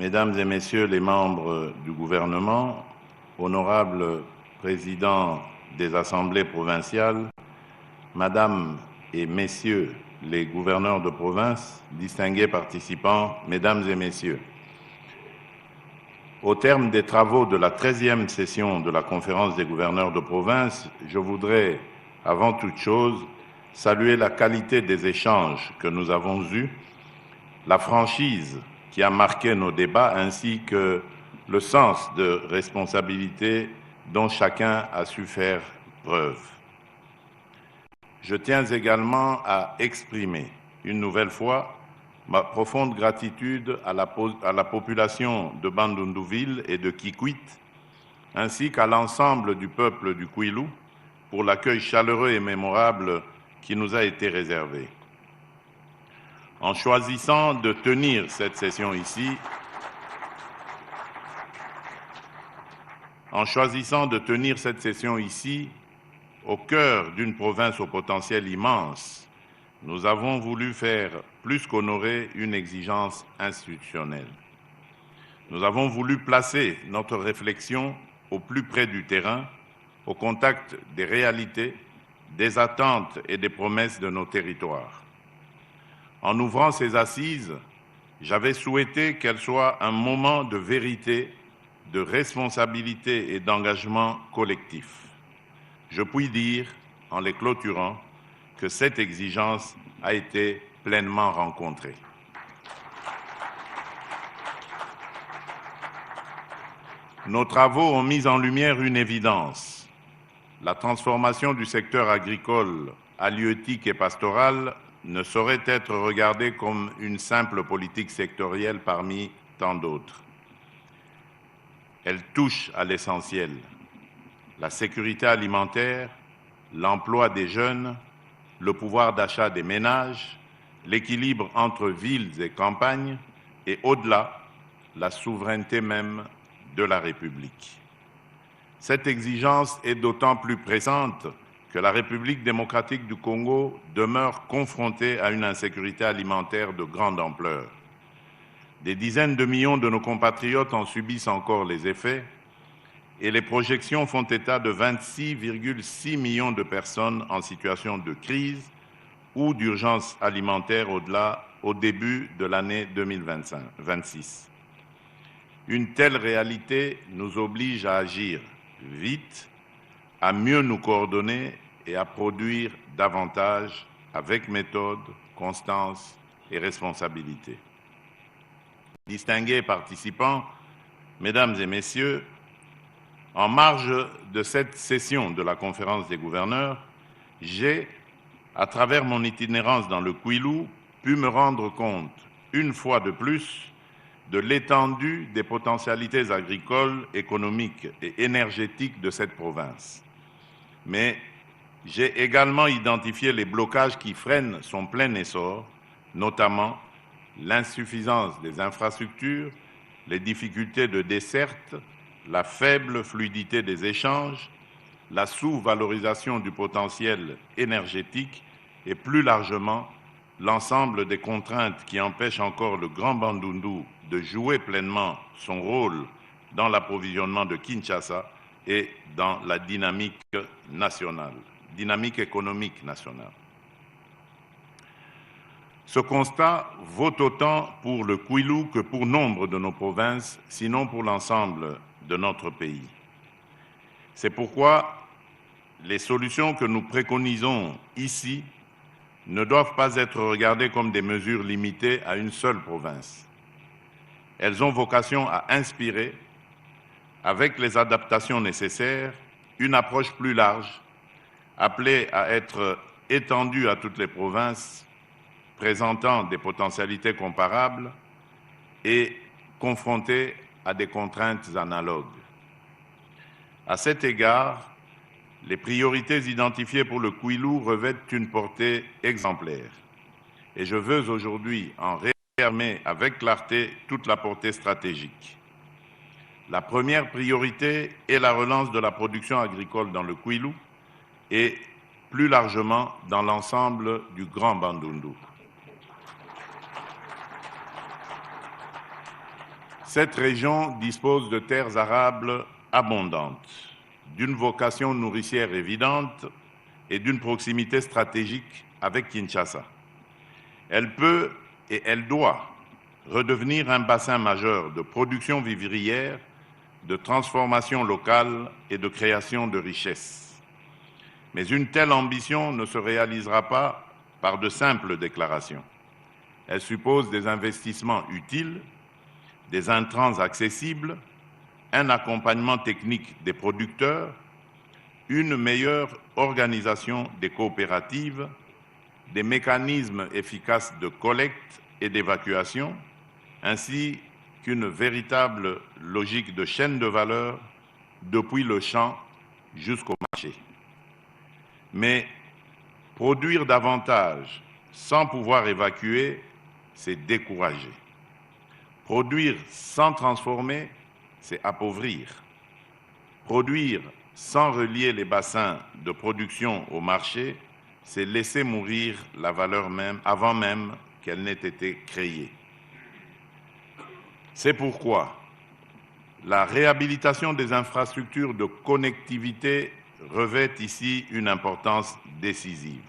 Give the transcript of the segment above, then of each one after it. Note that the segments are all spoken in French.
Mesdames et Messieurs les membres du gouvernement, honorables présidents des assemblées provinciales, Madame et Messieurs les gouverneurs de province, distingués participants, Mesdames et Messieurs, au terme des travaux de la 13e session de la Conférence des gouverneurs de province, je voudrais, avant toute chose, saluer la qualité des échanges que nous avons eus, la franchise qui a marqué nos débats, ainsi que le sens de responsabilité dont chacun a su faire preuve. Je tiens également à exprimer une nouvelle fois ma profonde gratitude à la population de Bandundu-Ville et de Kikwit, ainsi qu'à l'ensemble du peuple du Kwilu pour l'accueil chaleureux et mémorable qui nous a été réservé. En choisissant de tenir cette session ici, au cœur d'une province au potentiel immense, nous avons voulu faire plus qu'honorer une exigence institutionnelle. Nous avons voulu placer notre réflexion au plus près du terrain, au contact des réalités, des attentes et des promesses de nos territoires. En ouvrant ces assises, j'avais souhaité qu'elles soient un moment de vérité, de responsabilité et d'engagement collectif. Je puis dire, en les clôturant, que cette exigence a été pleinement rencontrée. Nos travaux ont mis en lumière une évidence. La transformation du secteur agricole, halieutique et pastoral ne saurait être regardée comme une simple politique sectorielle parmi tant d'autres. Elle touche à l'essentiel, la sécurité alimentaire, l'emploi des jeunes, le pouvoir d'achat des ménages, l'équilibre entre villes et campagnes et au-delà, la souveraineté même de la République. Cette exigence est d'autant plus pressante que la République démocratique du Congo demeure confrontée à une insécurité alimentaire de grande ampleur. Des dizaines de millions de nos compatriotes en subissent encore les effets et les projections font état de 26,6 millions de personnes en situation de crise ou d'urgence alimentaire au début de l'année 2026. Une telle réalité nous oblige à agir vite, à mieux nous coordonner et à produire davantage avec méthode, constance et responsabilité. Distingués participants, Mesdames et Messieurs, en marge de cette session de la Conférence des gouverneurs, j'ai, à travers mon itinérance dans le Kwilu, pu me rendre compte, une fois de plus, de l'étendue des potentialités agricoles, économiques et énergétiques de cette province. Mais j'ai également identifié les blocages qui freinent son plein essor, notamment l'insuffisance des infrastructures, les difficultés de desserte, la faible fluidité des échanges, la sous-valorisation du potentiel énergétique et plus largement l'ensemble des contraintes qui empêchent encore le Grand Bandundu de jouer pleinement son rôle dans l'approvisionnement de Kinshasa et dans la dynamique économique nationale. Ce constat vaut autant pour le Kwilu que pour nombre de nos provinces, sinon pour l'ensemble de notre pays. C'est pourquoi les solutions que nous préconisons ici ne doivent pas être regardées comme des mesures limitées à une seule province. Elles ont vocation à inspirer, avec les adaptations nécessaires, une approche plus large, appelée à être étendue à toutes les provinces présentant des potentialités comparables et confrontées à des contraintes analogues. À cet égard, les priorités identifiées pour le Kwilu revêtent une portée exemplaire. Et je veux aujourd'hui en réaffirmer avec clarté toute la portée stratégique. La première priorité est la relance de la production agricole dans le Kwilu et plus largement dans l'ensemble du Grand Bandundu. Cette région dispose de terres arables abondantes, d'une vocation nourricière évidente et d'une proximité stratégique avec Kinshasa. Elle peut et elle doit redevenir un bassin majeur de production vivrière, de transformation locale et de création de richesses. Mais une telle ambition ne se réalisera pas par de simples déclarations. Elle suppose des investissements utiles, des intrants accessibles, un accompagnement technique des producteurs, une meilleure organisation des coopératives, des mécanismes efficaces de collecte et d'évacuation, ainsi qu'une véritable logique de chaîne de valeur depuis le champ jusqu'au marché. Mais produire davantage sans pouvoir évacuer, c'est décourager. Produire sans transformer, c'est appauvrir. Produire sans relier les bassins de production au marché, c'est laisser mourir la valeur même avant même qu'elle n'ait été créée. C'est pourquoi la réhabilitation des infrastructures de connectivité revêt ici une importance décisive.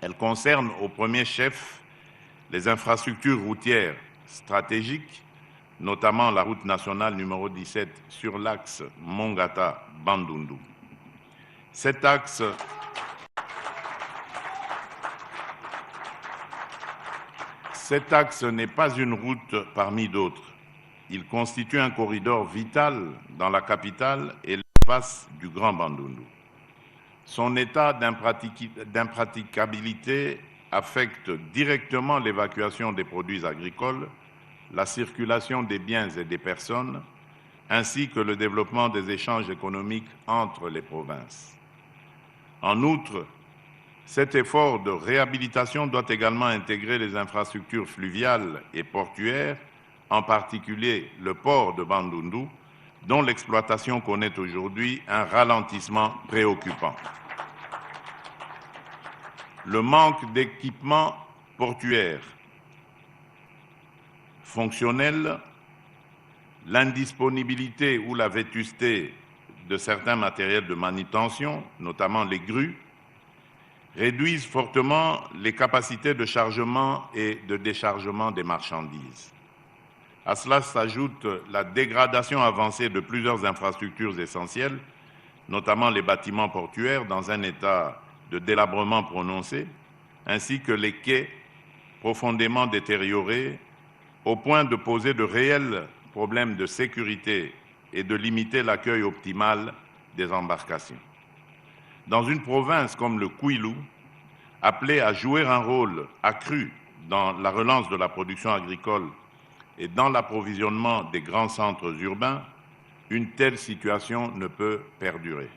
Elle concerne au premier chef les infrastructures routières stratégiques, notamment la route nationale numéro 17 sur l'axe Mongata-Bandundu. Cet axe n'est pas une route parmi d'autres. Il constitue un corridor vital dans la capitale et l'espace du Grand Bandundu. Son état d'impraticabilité affecte directement l'évacuation des produits agricoles, la circulation des biens et des personnes, ainsi que le développement des échanges économiques entre les provinces. En outre, cet effort de réhabilitation doit également intégrer les infrastructures fluviales et portuaires, en particulier le port de Bandundu, dont l'exploitation connaît aujourd'hui un ralentissement préoccupant. Le manque d'équipements portuaires fonctionnels, l'indisponibilité ou la vétusté de certains matériels de manutention, notamment les grues, réduisent fortement les capacités de chargement et de déchargement des marchandises. À cela s'ajoute la dégradation avancée de plusieurs infrastructures essentielles, notamment les bâtiments portuaires dans un état de délabrement prononcé, ainsi que les quais profondément détériorés au point de poser de réels problèmes de sécurité et de limiter l'accueil optimal des embarcations. Dans une province comme le Kwilu, appelée à jouer un rôle accru dans la relance de la production agricole et dans l'approvisionnement des grands centres urbains, une telle situation ne peut perdurer.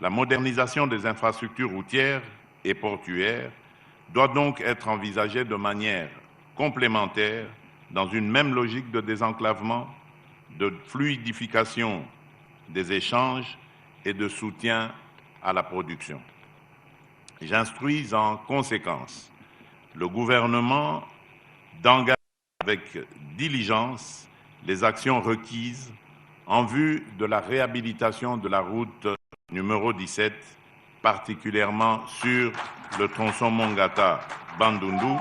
La modernisation des infrastructures routières et portuaires doit donc être envisagée de manière complémentaire dans une même logique de désenclavement, de fluidification des échanges et de soutien à la production. J'instruis en conséquence le gouvernement d'engager avec diligence les actions requises en vue de la réhabilitation de la route numéro 17, particulièrement sur le tronçon Mongata-Bandundu,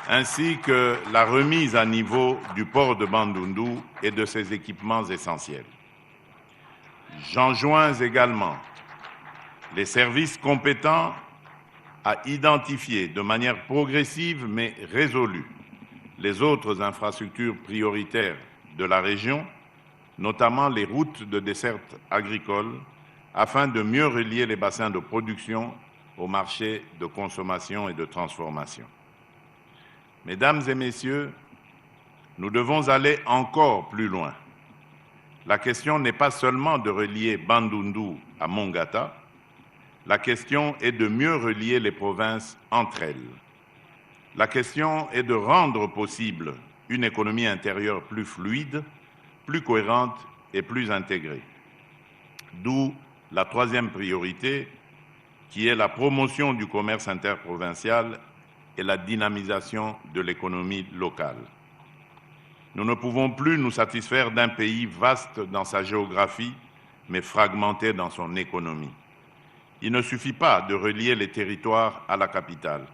ainsi que la remise à niveau du port de Bandundu et de ses équipements essentiels. J'enjoins également les services compétents à identifier de manière progressive mais résolue les autres infrastructures prioritaires de la région, notamment les routes de desserte agricole, afin de mieux relier les bassins de production aux marchés de consommation et de transformation. Mesdames et messieurs, nous devons aller encore plus loin. La question n'est pas seulement de relier Bandundu à Mongata, la question est de mieux relier les provinces entre elles. La question est de rendre possible une économie intérieure plus fluide, plus cohérente et plus intégrée. D'où la troisième priorité, qui est la promotion du commerce interprovincial et la dynamisation de l'économie locale. Nous ne pouvons plus nous satisfaire d'un pays vaste dans sa géographie, mais fragmenté dans son économie. Il ne suffit pas de relier les territoires à la capitale.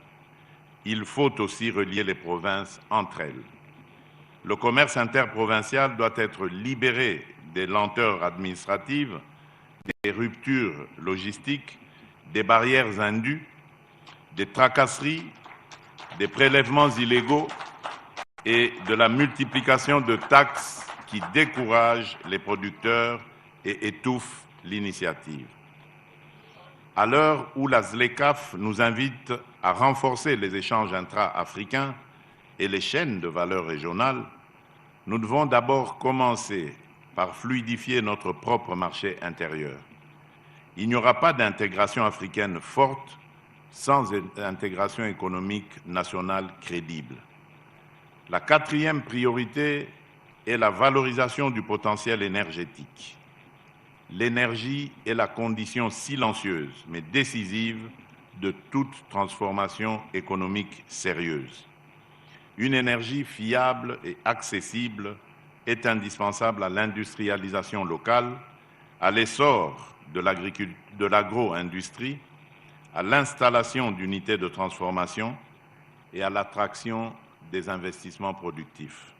Il faut aussi relier les provinces entre elles. Le commerce interprovincial doit être libéré des lenteurs administratives, des ruptures logistiques, des barrières indues, des tracasseries, des prélèvements illégaux et de la multiplication de taxes qui découragent les producteurs et étouffent l'initiative. À l'heure où la ZLECAf nous invite à renforcer les échanges intra-africains et les chaînes de valeur régionales, nous devons d'abord commencer par fluidifier notre propre marché intérieur. Il n'y aura pas d'intégration africaine forte sans intégration économique nationale crédible. La quatrième priorité est la valorisation du potentiel énergétique. L'énergie est la condition silencieuse mais décisive de toute transformation économique sérieuse. Une énergie fiable et accessible est indispensable à l'industrialisation locale, à l'essor de l'agro-industrie, à l'installation d'unités de transformation et à l'attraction des investissements productifs.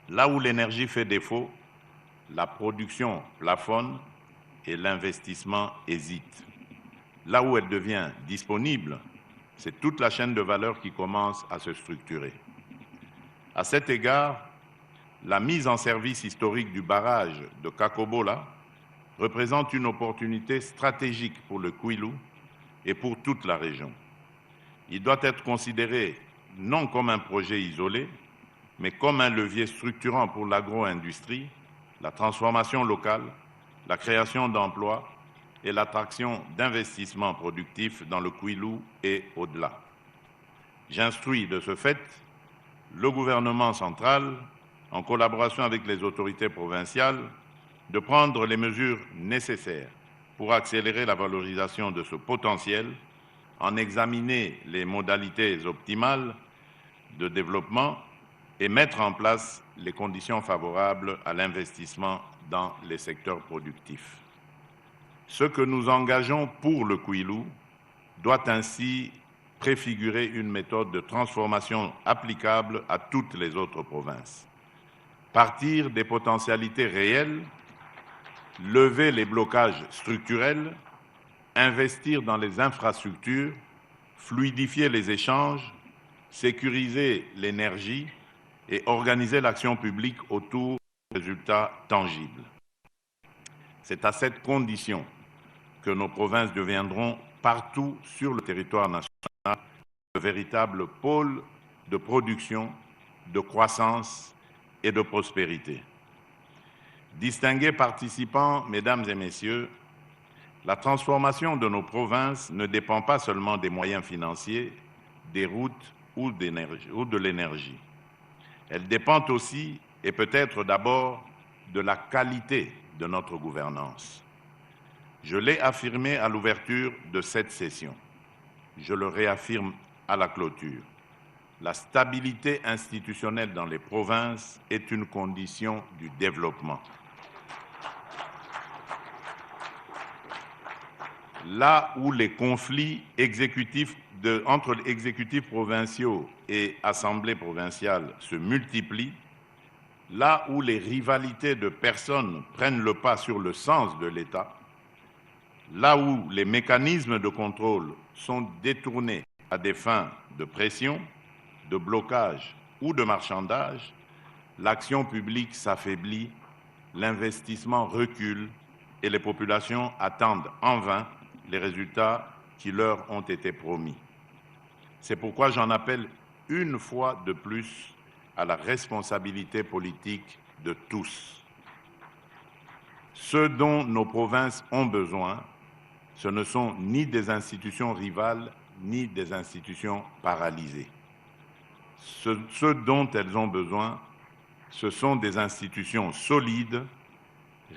Là où l'énergie fait défaut, la production plafonne et l'investissement hésite. Là où elle devient disponible, c'est toute la chaîne de valeur qui commence à se structurer. À cet égard, la mise en service historique du barrage de Kakobola représente une opportunité stratégique pour le Kwilu et pour toute la région. Il doit être considéré non comme un projet isolé, mais comme un levier structurant pour l'agro-industrie, la transformation locale, la création d'emplois et l'attraction d'investissements productifs dans le Kwilu et au-delà. J'instruis de ce fait le gouvernement central, en collaboration avec les autorités provinciales, de prendre les mesures nécessaires pour accélérer la valorisation de ce potentiel, en examiner les modalités optimales de développement et mettre en place les conditions favorables à l'investissement dans les secteurs productifs. Ce que nous engageons pour le Kwilu doit ainsi préfigurer une méthode de transformation applicable à toutes les autres provinces. Partir des potentialités réelles, lever les blocages structurels, investir dans les infrastructures, fluidifier les échanges, sécuriser l'énergie et organiser l'action publique autour de résultats tangibles. C'est à cette condition que nos provinces deviendront partout sur le territoire national de véritables pôles de production, de croissance et de prospérité. Distingués participants, mesdames et messieurs, la transformation de nos provinces ne dépend pas seulement des moyens financiers, des routes ou de l'énergie. Elle dépend aussi, et peut-être d'abord, de la qualité de notre gouvernance. Je l'ai affirmé à l'ouverture de cette session. Je le réaffirme à la clôture. La stabilité institutionnelle dans les provinces est une condition du développement. Là où les conflits entre exécutifs provinciaux et assemblées provinciales se multiplient, là où les rivalités de personnes prennent le pas sur le sens de l'État, là où les mécanismes de contrôle sont détournés à des fins de pression, de blocage ou de marchandage, l'action publique s'affaiblit, l'investissement recule et les populations attendent en vain les résultats qui leur ont été promis. C'est pourquoi j'en appelle une fois de plus à la responsabilité politique de tous. Ce dont nos provinces ont besoin, ce ne sont ni des institutions rivales, ni des institutions paralysées. Ce dont elles ont besoin, ce sont des institutions solides,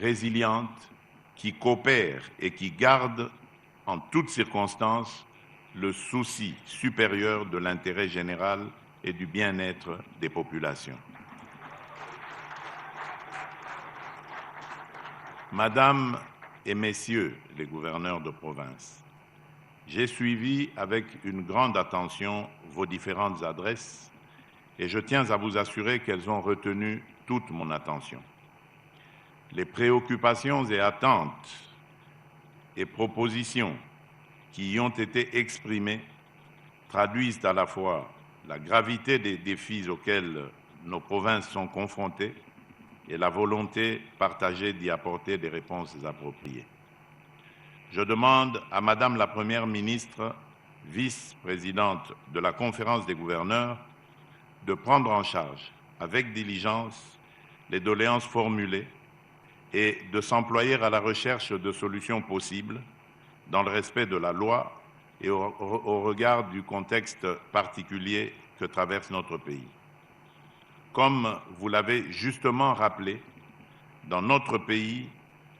résilientes, qui coopèrent et qui gardent en toutes circonstances le souci supérieur de l'intérêt général et du bien-être des populations. Madame et Messieurs les gouverneurs de province, j'ai suivi avec une grande attention vos différentes adresses et je tiens à vous assurer qu'elles ont retenu toute mon attention. Les préoccupations et attentes et propositions qui y ont été exprimées traduisent à la fois la gravité des défis auxquels nos provinces sont confrontées et la volonté partagée d'y apporter des réponses appropriées. Je demande à Madame la Première ministre, vice-présidente de la Conférence des gouverneurs, de prendre en charge avec diligence les doléances formulées et de s'employer à la recherche de solutions possibles dans le respect de la loi et au regard du contexte particulier que traverse notre pays. Comme vous l'avez justement rappelé, dans notre pays,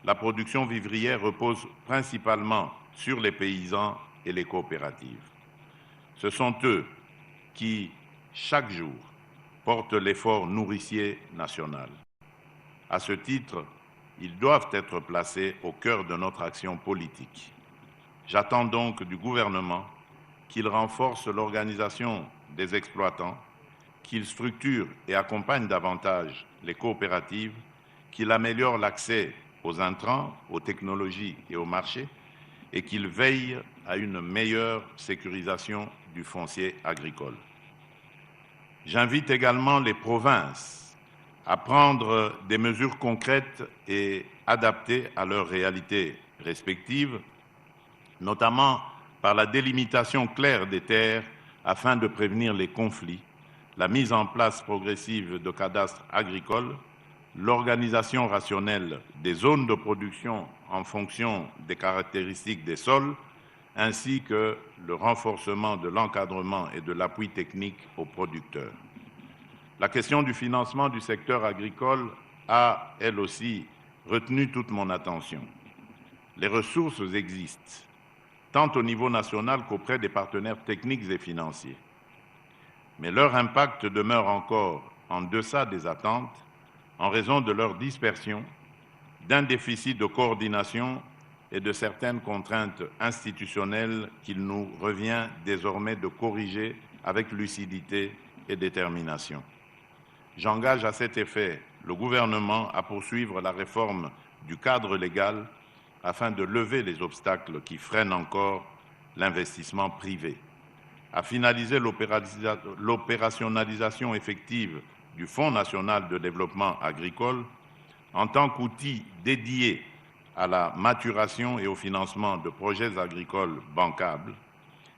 la production vivrière repose principalement sur les paysans et les coopératives. Ce sont eux qui, chaque jour, portent l'effort nourricier national. À ce titre, ils doivent être placés au cœur de notre action politique. J'attends donc du gouvernement qu'il renforce l'organisation des exploitants, qu'il structure et accompagne davantage les coopératives, qu'il améliore l'accès aux intrants, aux technologies et aux marchés et qu'il veille à une meilleure sécurisation du foncier agricole. J'invite également les provinces à prendre des mesures concrètes et adaptées à leurs réalités respectives, notamment par la délimitation claire des terres afin de prévenir les conflits, la mise en place progressive de cadastres agricoles, l'organisation rationnelle des zones de production en fonction des caractéristiques des sols, ainsi que le renforcement de l'encadrement et de l'appui technique aux producteurs. La question du financement du secteur agricole a, elle aussi, retenu toute mon attention. Les ressources existent, tant au niveau national qu'auprès des partenaires techniques et financiers. Mais leur impact demeure encore en deçà des attentes en raison de leur dispersion, d'un déficit de coordination et de certaines contraintes institutionnelles qu'il nous revient désormais de corriger avec lucidité et détermination. J'engage à cet effet le gouvernement à poursuivre la réforme du cadre légal afin de lever les obstacles qui freinent encore l'investissement privé, à finaliser l'opérationnalisation effective du Fonds national de développement agricole en tant qu'outil dédié à la maturation et au financement de projets agricoles bancables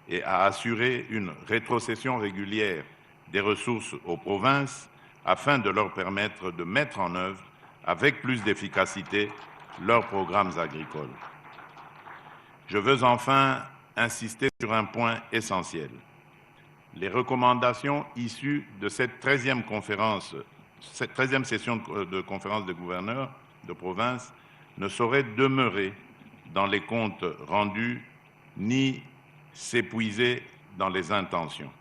et à assurer une rétrocession régulière des ressources aux provinces afin de leur permettre de mettre en œuvre avec plus d'efficacité leurs programmes agricoles. Je veux enfin insister sur un point essentiel. Les recommandations issues de cette 13e session de conférence des gouverneurs de province ne sauraient demeurer dans les comptes rendus ni s'épuiser dans les intentions.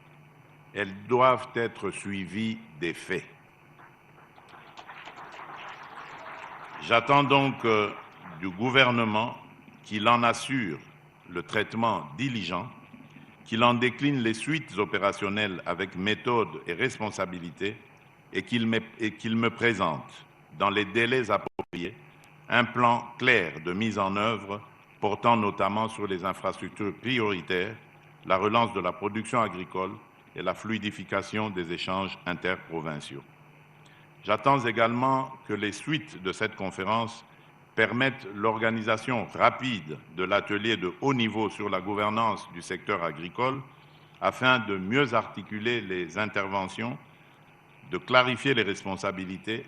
Elles doivent être suivies des faits. J'attends donc du gouvernement qu'il en assure le traitement diligent, qu'il en décline les suites opérationnelles avec méthode et responsabilité et qu'il me présente, dans les délais appropriés, un plan clair de mise en œuvre portant notamment sur les infrastructures prioritaires, la relance de la production agricole et la fluidification des échanges interprovinciaux. J'attends également que les suites de cette conférence permettent l'organisation rapide de l'atelier de haut niveau sur la gouvernance du secteur agricole afin de mieux articuler les interventions, de clarifier les responsabilités,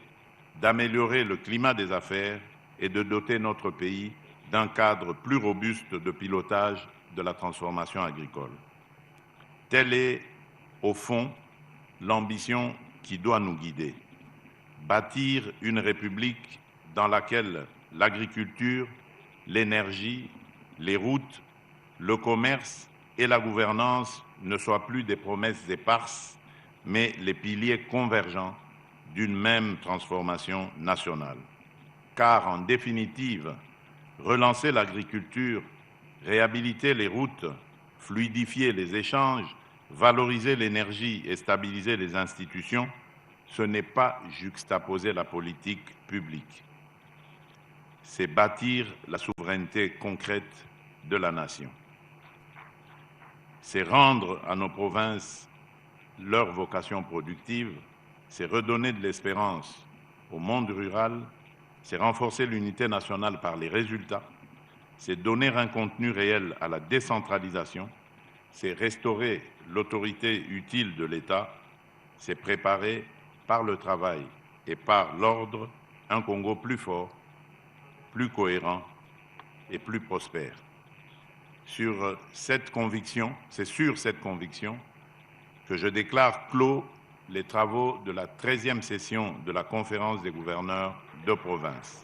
d'améliorer le climat des affaires et de doter notre pays d'un cadre plus robuste de pilotage de la transformation agricole. Telle est, au fond, l'ambition qui doit nous guider. Bâtir une république dans laquelle l'agriculture, l'énergie, les routes, le commerce et la gouvernance ne soient plus des promesses éparses, mais les piliers convergents d'une même transformation nationale. car en définitive, relancer l'agriculture, réhabiliter les routes, fluidifier les échanges, valoriser l'énergie et stabiliser les institutions, ce n'est pas juxtaposer la politique publique. C'est bâtir la souveraineté concrète de la nation. C'est rendre à nos provinces leur vocation productive, c'est redonner de l'espérance au monde rural, c'est renforcer l'unité nationale par les résultats, c'est donner un contenu réel à la décentralisation, c'est restaurer l'autorité utile de l'État, c'est préparer par le travail et par l'ordre un Congo plus fort, plus cohérent et plus prospère. C'est sur cette conviction que je déclare clos les travaux de la 13e session de la Conférence des gouverneurs de province.